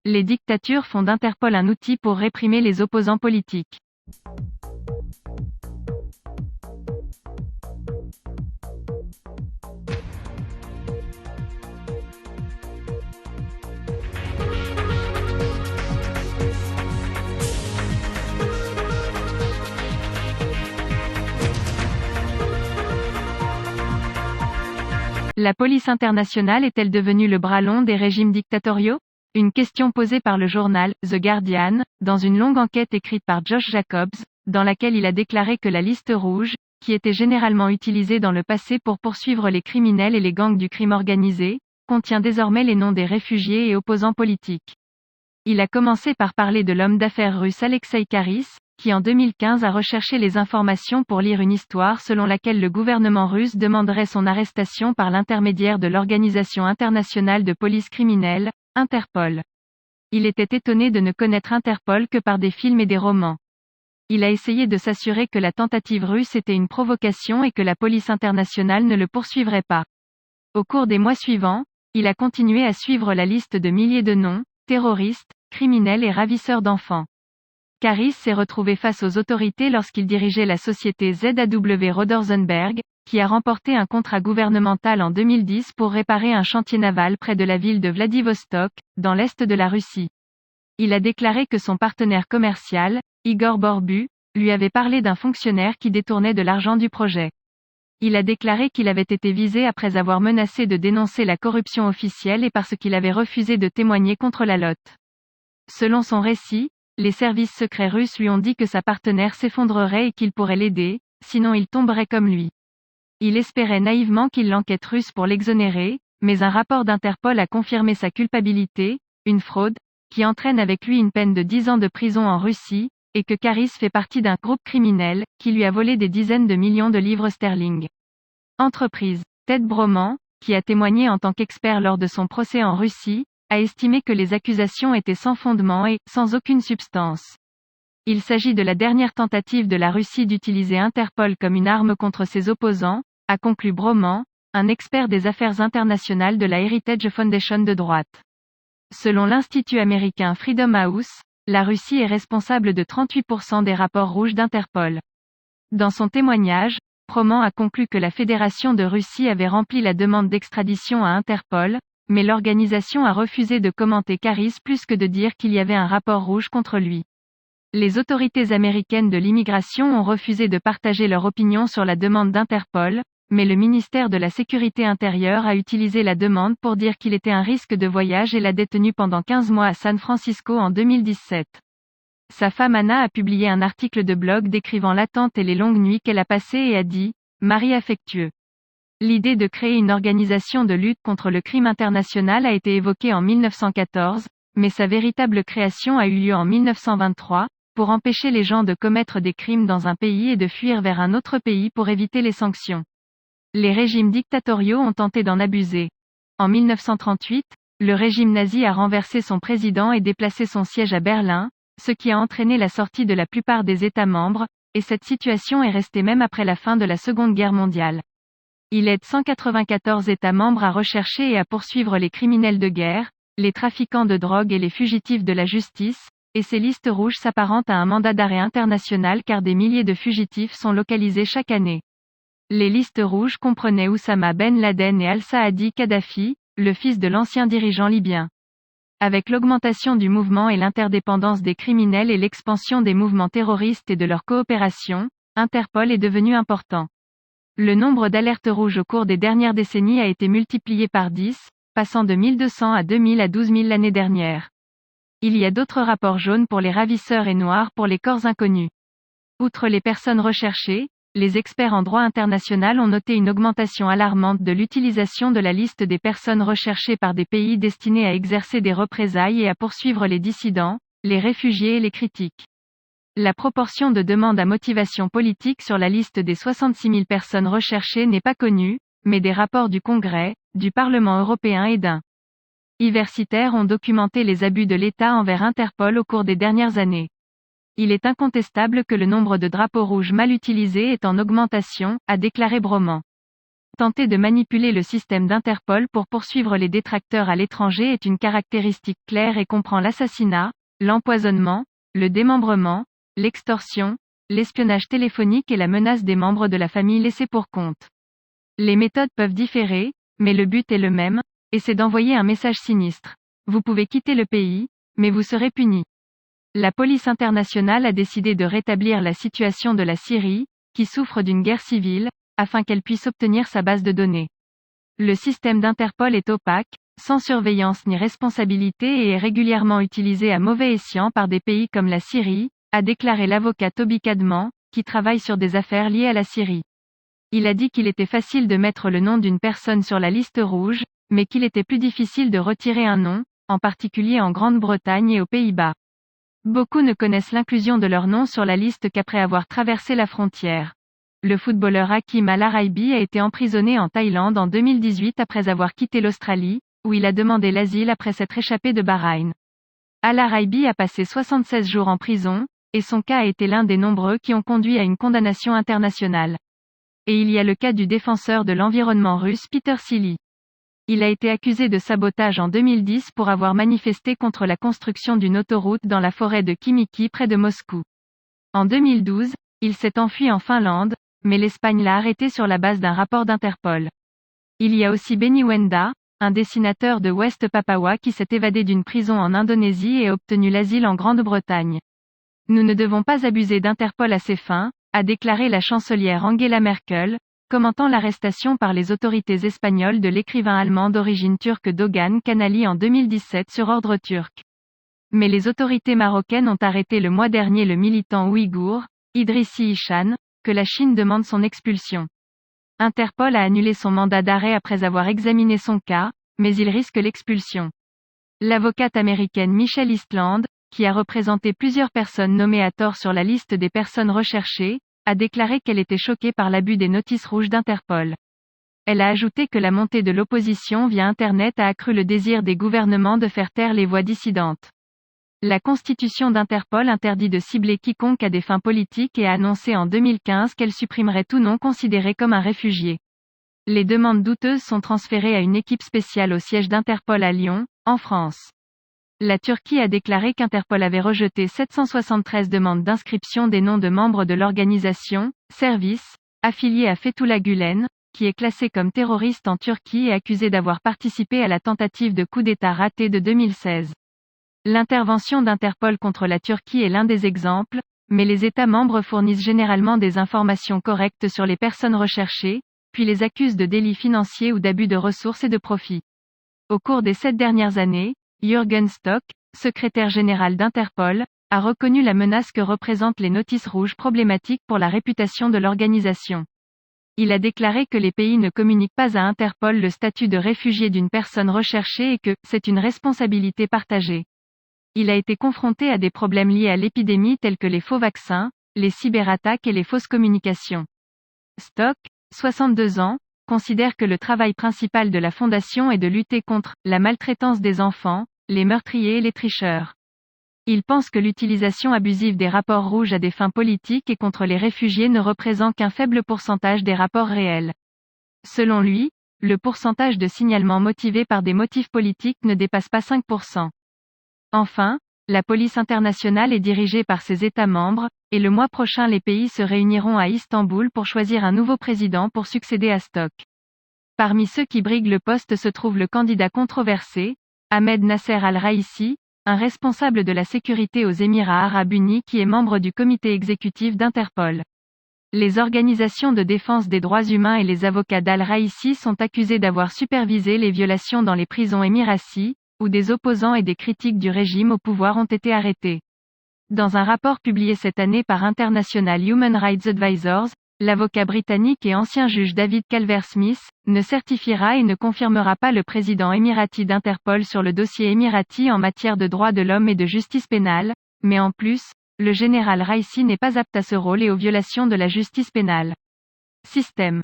Les dictatures font d'Interpol un outil pour réprimer les opposants politiques. La police internationale est-elle devenue le bras long des régimes dictatoriaux? Une question posée par le journal The Guardian, dans une longue enquête écrite par Josh Jacobs, dans laquelle il a déclaré que la liste rouge, qui était généralement utilisée dans le passé pour poursuivre les criminels et les gangs du crime organisé, contient désormais les noms des réfugiés et opposants politiques. Il a commencé par parler de l'homme d'affaires russe Alexei Karis, qui en 2015 a recherché les informations pour lire une histoire selon laquelle le gouvernement russe demanderait son arrestation par l'intermédiaire de l'Organisation internationale de police criminelle, Interpol. Il était étonné de ne connaître Interpol que par des films et des romans. Il a essayé de s'assurer que la tentative russe était une provocation et que la police internationale ne le poursuivrait pas. Au cours des mois suivants, il a continué à suivre la liste de milliers de noms, terroristes, criminels et ravisseurs d'enfants. Karis s'est retrouvé face aux autorités lorsqu'il dirigeait la société ZAW Rodersenberg, qui a remporté un contrat gouvernemental en 2010 pour réparer un chantier naval près de la ville de Vladivostok, dans l'est de la Russie. Il a déclaré que son partenaire commercial, Igor Borbu, lui avait parlé d'un fonctionnaire qui détournait de l'argent du projet. Il a déclaré qu'il avait été visé après avoir menacé de dénoncer la corruption officielle et parce qu'il avait refusé de témoigner contre la LOT. Selon son récit, les services secrets russes lui ont dit que sa partenaire s'effondrerait et qu'il pourrait l'aider, sinon il tomberait comme lui. Il espérait naïvement qu'il l'enquête russe pour l'exonérer, mais un rapport d'Interpol a confirmé sa culpabilité, une fraude, qui entraîne avec lui une peine de 10 ans de prison en Russie, et que Karis fait partie d'un groupe criminel, qui lui a volé des dizaines de millions de livres sterling. Entreprise. Ted Broman, qui a témoigné en tant qu'expert lors de son procès en Russie, a estimé que les accusations étaient sans fondement et sans aucune substance. Il s'agit de la dernière tentative de la Russie d'utiliser Interpol comme une arme contre ses opposants, a conclu Broman, un expert des affaires internationales de la Heritage Foundation de droite. Selon l'Institut américain Freedom House, la Russie est responsable de 38% des rapports rouges d'Interpol. Dans son témoignage, Broman a conclu que la Fédération de Russie avait rempli la demande d'extradition à Interpol, mais l'organisation a refusé de commenter Karis plus que de dire qu'il y avait un rapport rouge contre lui. Les autorités américaines de l'immigration ont refusé de partager leur opinion sur la demande d'Interpol, mais le ministère de la Sécurité intérieure a utilisé la demande pour dire qu'il était un risque de voyage et l'a détenu pendant 15 mois à San Francisco en 2017. Sa femme Anna a publié un article de blog décrivant l'attente et les longues nuits qu'elle a passées et a dit « Mari affectueux ». L'idée de créer une organisation de lutte contre le crime international a été évoquée en 1914, mais sa véritable création a eu lieu en 1923, pour empêcher les gens de commettre des crimes dans un pays et de fuir vers un autre pays pour éviter les sanctions. Les régimes dictatoriaux ont tenté d'en abuser. En 1938, le régime nazi a renversé son président et déplacé son siège à Berlin, ce qui a entraîné la sortie de la plupart des États membres, et cette situation est restée même après la fin de la Seconde Guerre mondiale. Il aide 194 États membres à rechercher et à poursuivre les criminels de guerre, les trafiquants de drogue et les fugitifs de la justice, et ces listes rouges s'apparentent à un mandat d'arrêt international car des milliers de fugitifs sont localisés chaque année. Les listes rouges comprenaient Oussama Ben Laden et Al-Saadi Kadhafi, le fils de l'ancien dirigeant libyen. Avec l'augmentation du mouvement et l'interdépendance des criminels et l'expansion des mouvements terroristes et de leur coopération, Interpol est devenu important. Le nombre d'alertes rouges au cours des dernières décennies a été multiplié par 10, passant de 1200 à 2000 à 12 000 l'année dernière. Il y a d'autres rapports jaunes pour les ravisseurs et noirs pour les corps inconnus. Outre les personnes recherchées, les experts en droit international ont noté une augmentation alarmante de l'utilisation de la liste des personnes recherchées par des pays destinés à exercer des représailles et à poursuivre les dissidents, les réfugiés et les critiques. La proportion de demandes à motivation politique sur la liste des 66 000 personnes recherchées n'est pas connue, mais des rapports du Congrès, du Parlement européen et d'un universitaires ont documenté les abus de l'État envers Interpol au cours des dernières années. Il est incontestable que le nombre de drapeaux rouges mal utilisés est en augmentation, a déclaré Broman. Tenter de manipuler le système d'Interpol pour poursuivre les détracteurs à l'étranger est une caractéristique claire et comprend l'assassinat, l'empoisonnement, le démembrement, l'extorsion, l'espionnage téléphonique et la menace des membres de la famille laissés pour compte. Les méthodes peuvent différer, mais le but est le même, et c'est d'envoyer un message sinistre. Vous pouvez quitter le pays, mais vous serez puni. La police internationale a décidé de rétablir la situation de la Syrie, qui souffre d'une guerre civile, afin qu'elle puisse obtenir sa base de données. Le système d'Interpol est opaque, sans surveillance ni responsabilité et est régulièrement utilisé à mauvais escient par des pays comme la Syrie, a déclaré l'avocat Toby Cadman, qui travaille sur des affaires liées à la Syrie. Il a dit qu'il était facile de mettre le nom d'une personne sur la liste rouge, mais qu'il était plus difficile de retirer un nom, en particulier en Grande-Bretagne et aux Pays-Bas. Beaucoup ne connaissent l'inclusion de leur nom sur la liste qu'après avoir traversé la frontière. Le footballeur Hakim Al-Araibi a été emprisonné en Thaïlande en 2018 après avoir quitté l'Australie, où il a demandé l'asile après s'être échappé de Bahreïn. Al-Araibi a passé 76 jours en prison, et son cas a été l'un des nombreux qui ont conduit à une condamnation internationale. Et il y a le cas du défenseur de l'environnement russe Peter Cili. Il a été accusé de sabotage en 2010 pour avoir manifesté contre la construction d'une autoroute dans la forêt de Kimiki près de Moscou. En 2012, il s'est enfui en Finlande, mais l'Espagne l'a arrêté sur la base d'un rapport d'Interpol. Il y a aussi Benny Wenda, un dessinateur de West Papua qui s'est évadé d'une prison en Indonésie et a obtenu l'asile en Grande-Bretagne. Nous ne devons pas abuser d'Interpol à ses fins, a déclaré la chancelière Angela Merkel, commentant l'arrestation par les autorités espagnoles de l'écrivain allemand d'origine turque Doğan Kanali en 2017 sur ordre turc. Mais les autorités marocaines ont arrêté le mois dernier le militant ouïghour, Idrissi Ishan, que la Chine demande son expulsion. Interpol a annulé son mandat d'arrêt après avoir examiné son cas, mais il risque l'expulsion. L'avocate américaine Michelle Eastland, qui a représenté plusieurs personnes nommées à tort sur la liste des personnes recherchées, a déclaré qu'elle était choquée par l'abus des notices rouges d'Interpol. Elle a ajouté que la montée de l'opposition via Internet a accru le désir des gouvernements de faire taire les voix dissidentes. La constitution d'Interpol interdit de cibler quiconque à des fins politiques et a annoncé en 2015 qu'elle supprimerait tout nom considéré comme un réfugié. Les demandes douteuses sont transférées à une équipe spéciale au siège d'Interpol à Lyon, en France. La Turquie a déclaré qu'Interpol avait rejeté 773 demandes d'inscription des noms de membres de l'organisation, Service, affiliée à Fethullah Gülen, qui est classé comme terroriste en Turquie et accusé d'avoir participé à la tentative de coup d'État ratée de 2016. L'intervention d'Interpol contre la Turquie est l'un des exemples, mais les États membres fournissent généralement des informations correctes sur les personnes recherchées, puis les accusent de délits financiers ou d'abus de ressources et de profits. Au cours des 7 dernières années, Jürgen Stock, secrétaire général d'Interpol, a reconnu la menace que représentent les notices rouges problématiques pour la réputation de l'organisation. Il a déclaré que les pays ne communiquent pas à Interpol le statut de réfugié d'une personne recherchée et que c'est une responsabilité partagée. Il a été confronté à des problèmes liés à l'épidémie tels que les faux vaccins, les cyberattaques et les fausses communications. Stock, 62 ans, considère que le travail principal de la fondation est de lutter contre la maltraitance des enfants, les meurtriers et les tricheurs. Il pense que l'utilisation abusive des rapports rouges à des fins politiques et contre les réfugiés ne représente qu'un faible pourcentage des rapports réels. Selon lui, le pourcentage de signalements motivés par des motifs politiques ne dépasse pas 5%. Enfin, la police internationale est dirigée par ses États membres, et le mois prochain les pays se réuniront à Istanbul pour choisir un nouveau président pour succéder à Stock. Parmi ceux qui briguent le poste se trouve le candidat controversé, Ahmed Nasser Al-Raïssi, un responsable de la sécurité aux Émirats arabes unis qui est membre du comité exécutif d'Interpol. Les organisations de défense des droits humains et les avocats d'Al-Raïssi sont accusés d'avoir supervisé les violations dans les prisons émiraties, où des opposants et des critiques du régime au pouvoir ont été arrêtés. Dans un rapport publié cette année par International Human Rights Advisors, l'avocat britannique et ancien juge David Calvert-Smith ne certifiera et ne confirmera pas le président émirati d'Interpol sur le dossier émirati en matière de droits de l'homme et de justice pénale, mais en plus, le général Raisi n'est pas apte à ce rôle et aux violations de la justice pénale. Système.